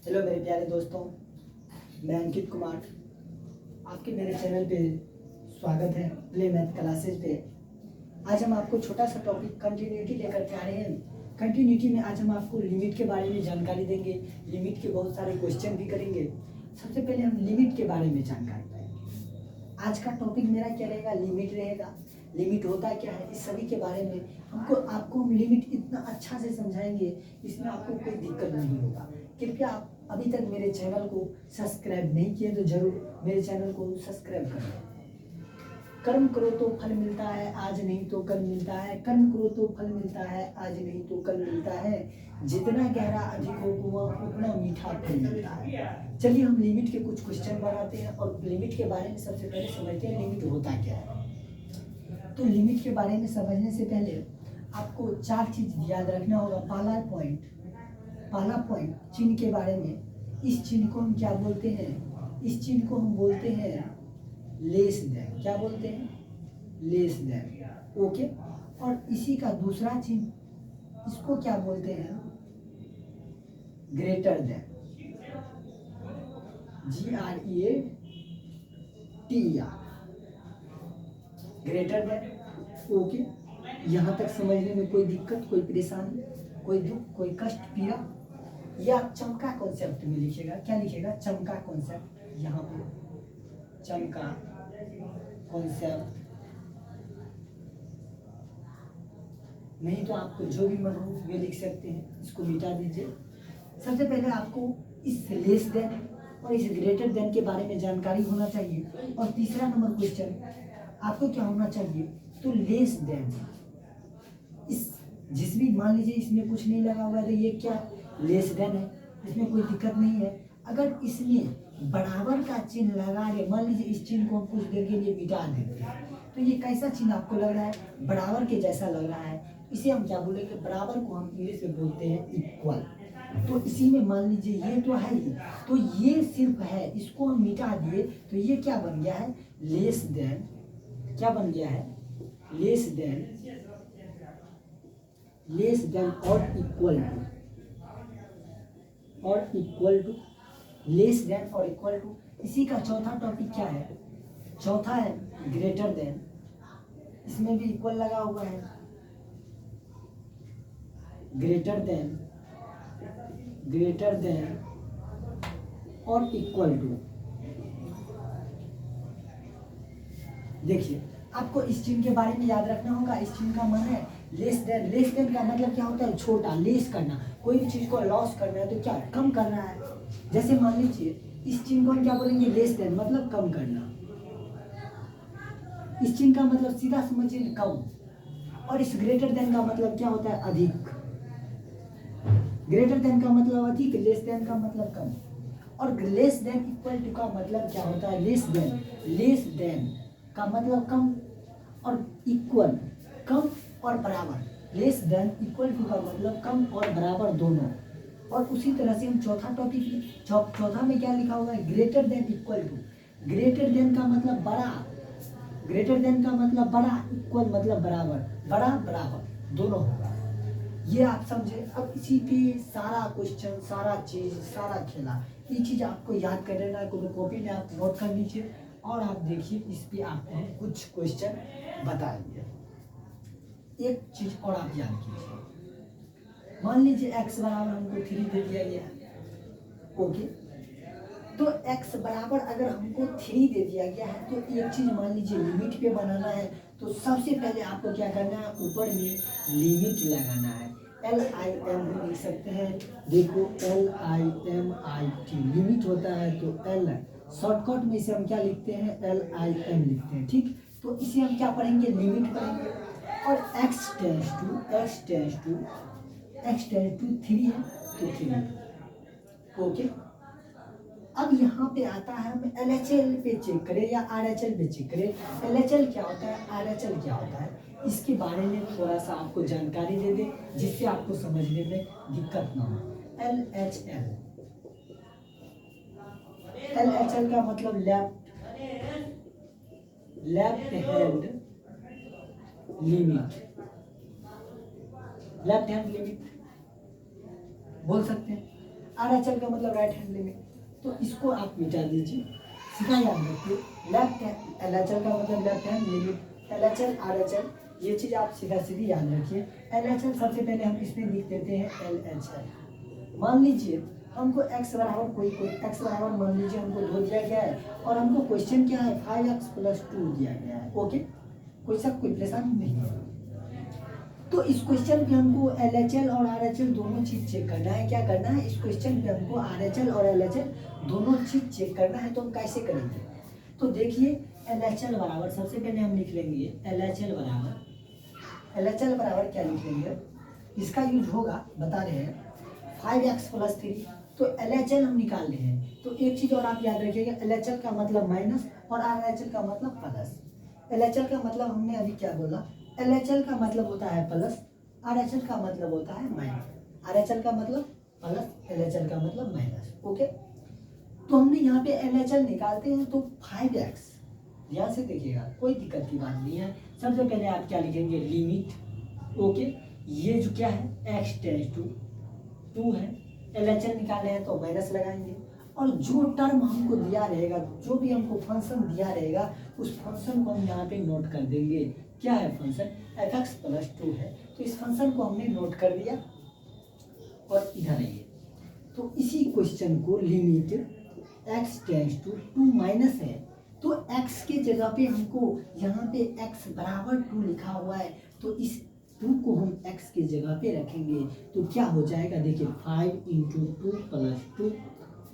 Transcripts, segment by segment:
Hello मेरे प्यारे दोस्तों, मैं अंकित कुमार आपके मेरे चैनल पे स्वागत है प्ले मैथ क्लासेज पे। आज हम आपको छोटा सा टॉपिक कंटिन्यूटी लेकर के आ रहे हैं। कंटिन्यूटी में आज हम आपको लिमिट के बारे में जानकारी देंगे। लिमिट के बहुत सारे क्वेश्चन भी करेंगे। सबसे पहले हम लिमिट के बारे में जानकारी पाएंगे। आज का टॉपिक मेरा क्या रहेगा? लिमिट रहेगा। लिमिट होता क्या है इस सभी के बारे में आपको हम लिमिट इतना अच्छा से समझाएंगे, इसमें आपको कोई दिक्कत नहीं होगा। कृपया आप अभी तक मेरे चैनल को सब्सक्राइब नहीं किए तो जरूर मेरे चैनल को सब्सक्राइब करें। कर्म करो तो फल मिलता है, आज नहीं तो कल मिलता है। कर्म करो तो फल मिलता है, आज नहीं तो कल मिलता है। जितना गहरा अधिक हो कुआं उतना मीठा फल मिलता है। चलिए हम लिमिट के कुछ क्वेश्चन बनाते हैं और लिमिट के बारे में सबसे पहले समझते हैं लिमिट होता क्या है। तो लिमिट के बारे में समझने से पहले आपको चार चीज याद रखना होगा। पहला पॉइंट चिन्ह के बारे में। इस चिन्ह को हम क्या बोलते हैं? इस चिन्ह को हम बोलते हैं लेस देन। क्या बोलते हैं? Less than. ओके। और इसी का दूसरा चिन्ह, इसको क्या बोलते हैं? Greater than. GREATER। Greater than. Okay. यहाँ तक समझने में कोई दिक्कत, कोई परेशानी, कोई दुख, कोई कष्ट, पीड़ा? या चमका कॉन्सेप्ट में लिखेगा। क्या लिखेगा? चमका कॉन्सेप्ट। यहाँ पे चमका कॉन्सेप्ट। नहीं तो आपको जो भी मन हो वे लिख सकते हैं, इसको मिटा दीजिए। सबसे पहले आपको इस लेस देन और इस ग्रेटर देन के बारे में जानकारी होना चाहिए। और तीसरा नंबर क्वेश्चन आपको क्या होना चाहिए? तो लेस देन इस जिस भी, मान लीजिए इसमें कुछ नहीं लगा हुआ है तो ये क्या लेस देन है, इसमें कोई दिक्कत नहीं है। अगर इसमें बराबर का चिन्ह लगा के, मान लीजिए इस चिन्ह को हम कुछ देर के लिए मिटा देते हैं, तो ये कैसा चिन्ह आपको लग रहा है? बराबर के जैसा लग रहा है। इसे हम क्या बोलेंगे? बराबर को हम इंग्लिश में बोलते हैं इक्वल। तो इसी में मान लीजिए ये तो है ही, तो ये सिर्फ है, इसको हम मिटा दिए तो ये क्या बन गया है? Less than. क्या बन गया है? लेस देन और इक्वल टू, लेस देन और इक्वल टू। इसी का चौथा टॉपिक क्या है? चौथा है ग्रेटर देन। इसमें भी इक्वल लगा हुआ है। ग्रेटर देन और इक्वल टू। देखिए आपको इस चिन्ह के बारे में याद रखना होगा। इस चिन्ह का मन है लेस देन। लेस देन का मतलब क्या होता है? छोटा। लेस करना, कोई भी चीज को लॉस करना है तो क्या कम करना है। जैसे मान लीजिए इस चिन्ह को हम क्या बोलेंगे? लेस देन मतलब कम करना। इस चिन्ह का मतलब सीधा समझिए कम। और इस ग्रेटर देन का मतलब क्या होता है? अधिक। ग्रेटर देन का मतलब अधिक, लेस देन का मतलब कम। और लेस देन इक्वल टू का मतलब क्या होता है? लेस देन का मतलब कम और इक्वल कम और बराबर। लेस देन इक्वल टू का मतलब कम और बराबर दोनों। और उसी तरह से हम चौथा टॉपिक, चौथा में क्या लिखा हुआ है? Greater than equal to. Greater than का मतलब बड़ा, ग्रेटर देन का मतलब बड़ा, इक्वल मतलब बराबर, बड़ा बराबर दोनों होगा। ये आप समझे। अब इसी पे सारा क्वेश्चन, सारा चीज, सारा खेला, ये चीज आपको याद कर लेना है। कॉपी में आप नोट कर लीजिए और आप देखिए इस पे आपको हम कुछ क्वेश्चन बताएंगे। एक चीज और आप याद कीजिए। मान लीजिए x बराबर हमको 3 दे दिया गया है। ओके। तो x बराबर अगर हमको 3 दे दिया गया है तो एक चीज मान लीजिए लिमिट पे बनाना है। तो सबसे पहले आपको क्या करना है? ऊपर में लिमिट लगाना है। LIM भी लिख सकते हैं। देखो LIMIT लिमिट होता है तो L शॉर्टकट में इसे हम क्या लिखते हैं? LIM लिखते हैं। ठीक। तो इसे हम क्या पढ़ेंगे? लिमिट पढ़ेंगे। और x टेंस टू 3 है तो 3। ओके। अब यहाँ पे आता है हम LHL पे चेक करें या RHL पे चेक करें। LHL क्या होता है? RHL क्या होता है? इसके बारे में थोड़ा सा आपको जानकारी दे दें जिससे आपको समझने में दिक्कत ना हो। LHL का मतलब left hand limit. Left hand limit बोल सकते हैं। RHL का मतलब राइट हैंड लिमिट, तो इसको आप मिटा दीजिए, सीधा याद रखिए। लेफ्ट हैंड LHL का मतलब left hand limit, LHL RHL ये चीज़ आप सीधा सीधी याद रखिए। LHL सबसे पहले हम इसमें लिख देते हैं LHL। मान लीजिए हमको x बराबर कोई x बराबर मान लीजिए हमको 2 दिया गया है और हमको क्वेश्चन क्या है 5x + 2 दिया गया है। ओके, कोई परेशानी नहीं है। तो इस क्वेश्चन पे हमको LHL और RHL दोनों चीज चेक करना है। क्या करना है, इस क्वेश्चन पे हमको RHL और LHL दोनों चीज चेक करना है। तो हम कैसे करेंगे, तो देखिए LHL बराबर सबसे पहले हम लिख लेंगे LHL बराबर क्या लिख लेंगे, इसका यूज होगा बता रहे हैं 5x + 3। तो LHL हम निकाल रहे हैं। तो एक चीज और आप याद रखिएगा, LHL का मतलब माइनस और RHL का मतलब प्लस। LHL का मतलब हमने अभी क्या बोला, LHL का मतलब होता है प्लस, RHL का मतलब होता है माइनस। RHL का मतलब प्लस, LHL का मतलब माइनस। ओके, तो हमने यहाँ पे LHL निकालते हैं तो 5x, ध्यान से देखिएगा कोई दिक्कत की बात नहीं है। सबसे पहले आप क्या लिखेंगे, लिमिट। ओके, ये जो क्या है x टेंस टू 2 है, LHL निकाले हैं तो माइनस लगाएंगे। और जो टर्म हमको दिया रहेगा, जो भी हमको फंक्शन दिया रहेगा, उस फंक्शन को हम यहाँ पे नोट कर देंगे। क्या है फंक्शन, fx + 2 है, तो इस फंक्शन को हमने नोट कर दिया। और इधर आइए, तो इसी क्वेश्चन को limit x tends to 2 minus है, तो x के जगह पे हमको यहाँ पे x बराबर 2 लिखा हुआ है, तो इस 2 को हम x के जगह पे रखेंगे। तो क्या हो जाएगा, देखिए 5 × 2 + 2,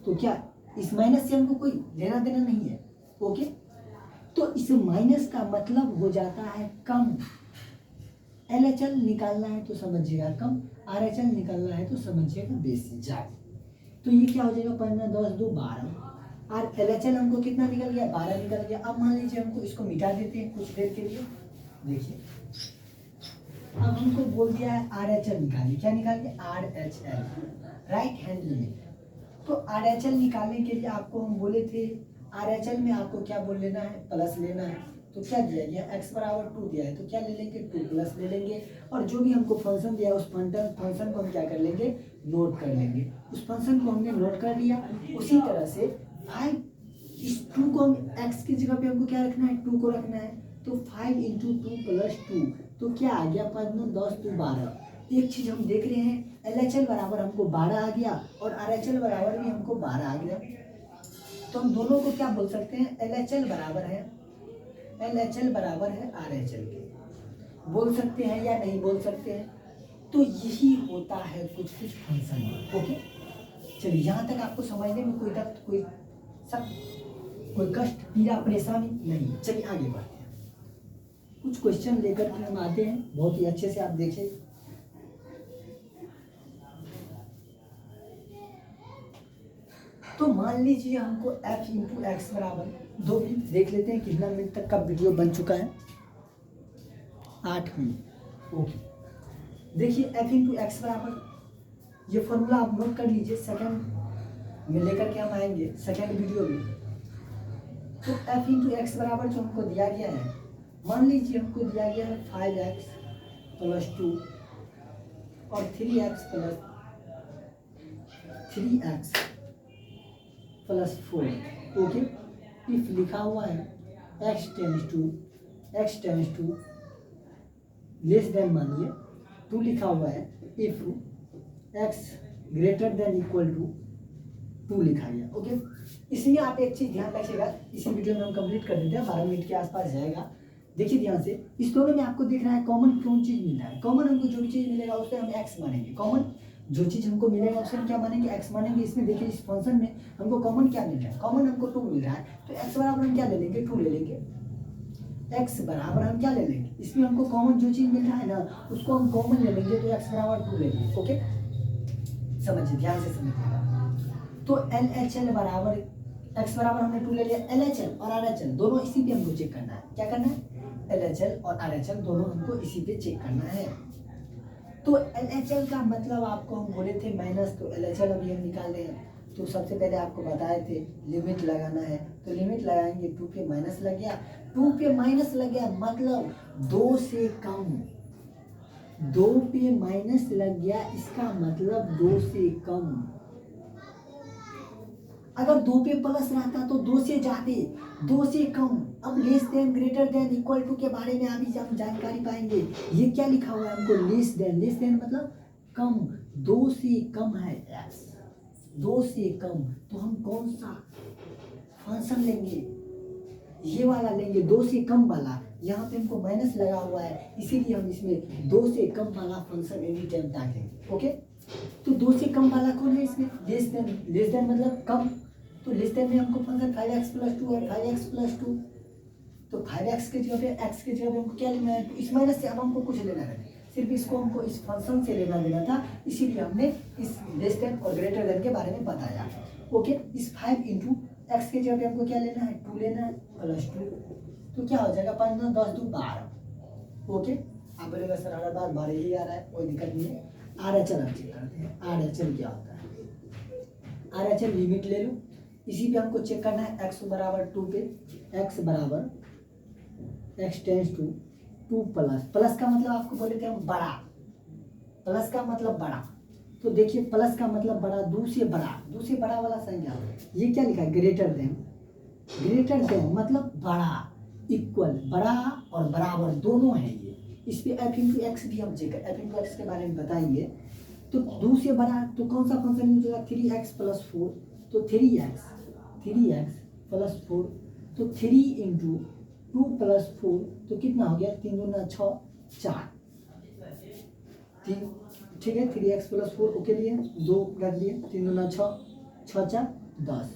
तो क्या इस माइनस से हमको कोई लेना देना नहीं है। ओके, तो इस माइनस का मतलब हो जाता है कम। LHL निकालना है तो समझिएगा कम, RHL निकालना है तो समझिएगा बेसी ज्यादा। तो ये क्या हो जाएगा, 15 10 2 12, और LHL हमको कितना निकल गया, 12 निकल गया। अब मान लीजिए हमको इसको मिटा देते हैं कुछ देर के लिए। देखिए अब हमको बोल दिया है RHL निकालिए, क्या निकालिए, RHL राइट हैंड लिमिट। तो RHL निकालने के लिए आपको हम बोले थे, RHL में आपको क्या बोल लेना है, प्लस लेना है। तो क्या दिया गया, x बराबर 2 दिया है, तो क्या ले लेंगे, 2 प्लस ले लेंगे। और जो भी हमको फंक्शन दिया है उस फंक्शन को हम क्या कर लेंगे, नोट कर लेंगे। उस फंक्शन को हमने नोट कर लिया। उसी तरह से 5, इस 2 को हम x की जगह पे हमको क्या रखना है, 2 को रखना है। तो 5 × 2 + 2, तो क्या आ गया, 5 9 10 2 12। एक चीज हम देख रहे हैं, LHL बराबर हमको 12 आ गया और RHL बराबर भी हमको 12 आ गया। तो हम दोनों को क्या बोल सकते हैं, LHL बराबर है RHL के, बोल सकते हैं या नहीं बोल सकते हैं। तो यही होता है कुछ फंक्शन। ओके, चलिए यहाँ तक आपको समझने में कोई दर्द, कोई कष्ट, पीड़ा, परेशानी नहीं। चलिए आगे बढ़ते हैं, कुछ क्वेश्चन लेकर के हम आते हैं, बहुत ही अच्छे से आप देखें। तो मान लीजिए हमको f × x बराबर 2 मिनट, देख लेते हैं कितना मिनट तक का वीडियो बन चुका है, 8 मिनट। ओके, देखिए f × x बराबर, ये फॉर्मूला आप नोट कर लीजिए, सेकंड में लेकर के हम आएंगे सेकंड वीडियो में। तो f × x बराबर जो हमको दिया गया है, मान लीजिए हमको दिया गया है 5x + 2 और 3x + 4। ओके, इफ लिखा हुआ है x tends to less than, मानिए 2 लिखा हुआ है, इफ x > 2 लिखा गया। ओके, इसमें आप एक चीज ध्यान रखिएगा, इसी वीडियो में हम कंप्लीट कर देते हैं, 12 मिनट के आसपास जाएगा। देखिए ध्यान से, इस दोनों में आपको दिख रहा है कॉमन कौन चीज मिल रहा है। कॉमन हमको जो भी चीज मिलेगा उससे हम x मानेंगे। कॉमन जो चीज हमको मिलेगा उससे हम क्या मानेंगे, x मानेंगे। इसमें देखिए इस फंक्शन में हमको कॉमन क्या मिल रहा है, कॉमन हमको 2 मिल रहा है, तो x बराबर हम क्या ले लेंगे, 2 ले लेंगे। x बराबर हम क्या ले लेंगे, इसमें हमको कॉमन जो चीज मिल रहा है ना उसको हम कॉमन ले लेंगे, तो x बराबर 2 ले लेंगे। ओके, समझिए, ध्यान से समझिएगा। तो LHL बराबर, x बराबर हमने 2 ले लिया, LHL और RHL दोनों इसी पे हमको चेक करना है। क्या करना है, LHL और RHL दोनों हमको इसी पे चेक करना है। तो LHL का मतलब आपको हम बोले थे माइनस, तो LHL अभी हम निकाल रहे हैं। तो सबसे पहले आपको बताए थे लिमिट लगाना है, तो लिमिट लगाएंगे, 2 पे माइनस लग गया, 2 पे माइनस लग गया मतलब 2 से कम, 2 पे माइनस लग गया, इसका मतलब 2 से कम। अगर 2 पे प्लस रहता तो 2 से ज़्यादा, 2 से कम। अब less than, greater than, equal to के बारे में अभी हम जानकारी पाएंगे। ये क्या लिखा हुआ है हमको, लेस देन मतलब कम, 2 से कम है x, 2 से कम, तो हम कौन सा फंक्शन लेंगे, ये वाला लेंगे, 2 से कम वाला। यहाँ पे हमको माइनस लगा हुआ है, इसीलिए हम इसमें 2 से कम वाला फंक्शन एनी टाइम टाँगेंगे। ओके, तो 2 से कम वाला कौन है इसमें, लेस देन मतलब कम। तो लेस देन में हमको फंक्शन 5x + 2 है, 5x + 2, तो 5x के जगह पे x के जगह पे हमको क्या लेना है, तो इस माइनस से अब हमको कुछ लेना है, सिर्फ इसको हमको इस फंक्शन से लेना देना था, इसीलिए हमने इस लेस देन और ग्रेटर देन के बारे में बताया। ओके, इस 5 × x के जगह पे हमको क्या लेना है, 2 लेना है +2, तो क्या हो जाएगा 5 × 10 = 12। ओके, आप बोलेगा सर हर बार 12 ही आ रहा है, कोई दिक्कत नहीं है। RHL हम चेक करते हैं, RHL क्या होता है। RHL लिमिट ले लो, इसी पे हमको चेक करना है, x = 2 पे, x टेंड्स टू 2 प्लस का मतलब आपको बोले थे हम बड़ा, प्लस का मतलब बड़ा, तो देखिए प्लस का मतलब बड़ा, 2 से बड़ा वाला संख्या, ये क्या लिखा है, ग्रेटर देन मतलब बड़ा, इक्वल, बड़ा और बराबर दोनों है ये। इस पे f × x भी हम चेक f × x के बारे में बताएंगे। तो 2 से बड़ा तो कौन सा फंक्शन यूज होगा, 3x + 4, तो 3x + 4, तो 3 × 2 + 4, तो कितना हो गया, 3 × 6 = 4, ठीक है, 3x + 4 ओके लिए, 2 रख लिए, 3 × 6 6 × 4 10।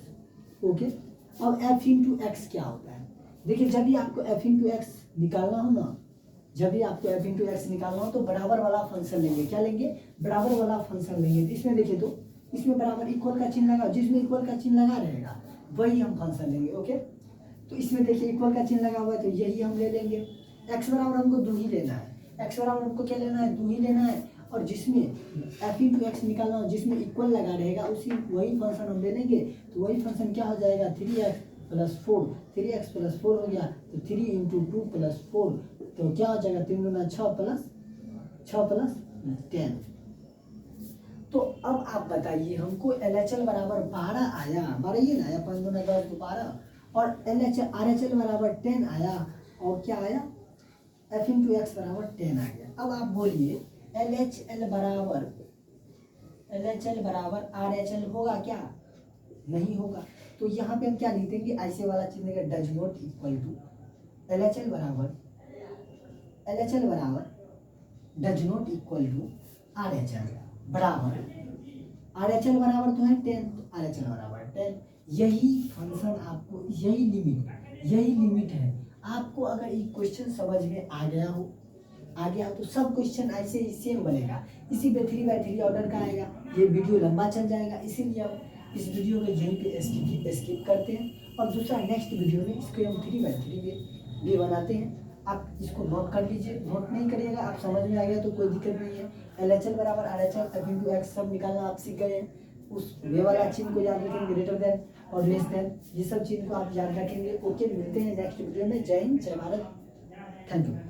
ओके, अब f × x क्या होता है, देखिए जब भी आपको f × x निकालना हो ना, तो बराबर वाला फंक्शन लेंगे, क्या लेंगे, बराबर वाला फंक्शन लेंगे। तो इसमें देखिए, तो इसमें बराबर इक्वल का चिन्ह लगा, जिसमें इक्वल का चिन्ह लगा रहेगा वही हम फंक्शन लेंगे। ओके, तो इसमें देखिए इक्वल का चिन्ह लगा हुआ है, तो यही हम ले लेंगे। x बराबर हमको 2 ही लेना है, x बराबर हमको क्या लेना है, 2 ही लेना है, और जिसमें f × x निकालना हो, जिसमें इक्वल लगा रहेगा उसी वही फंक्शन हम ले लेंगे। तो वही फंक्शन क्या हो जाएगा, 3x + 4, 3x + 4 हो गया, तो 3 × 2 + 4, तो क्या हो जाएगा, 3 × 6 + 10। तो अब आप बताइए हमको LHL बराबर 12 आया, 12 ये ना आया, 5 × 10 = 12, और RHL बराबर 10 आया, और क्या आया, f × x बराबर 10 आ गया। अब आप बोलिए LHL बराबर RHL होगा क्या, नहीं होगा। तो यहाँ पे हम क्या लिख देंगे, ऐसे वाला चिन्ह का does not equal to, LHL बराबर does not equal to RHL बराबर, RHL बराबर तो है 10, तो RHL बराबर 10। यही फंक्शन आपको, यही लिमिट है। आपको अगर ये क्वेश्चन समझ में आ गया हो तो सब क्वेश्चन ऐसे ही सेम बनेगा, इसी पे 3/3 ऑर्डर का आएगा। ये वीडियो लंबा चल जाएगा, इसीलिए हम इस वीडियो को यहीं पे स्किप करते हैं, और दूसरा नेक्स्ट वीडियो में इसको हम 3/3 भी बनाते हैं। आप इसको नोट कर लीजिए, नोट नहीं करिएगा, आप समझ में आ गया तो कोई दिक्कत नहीं है। LHL बराबर RHL, f × x सब निकालना आप सीख गए हैं। उस वे वाला चिन्ह को याद रखेंगे, ग्रेटर देन और लेस देन, ये सब चिन्ह को आप याद रखेंगे। ओके, मिलते हैं नेक्स्ट वीडियो में। जय हिंद, जय भारत, थैंक यू।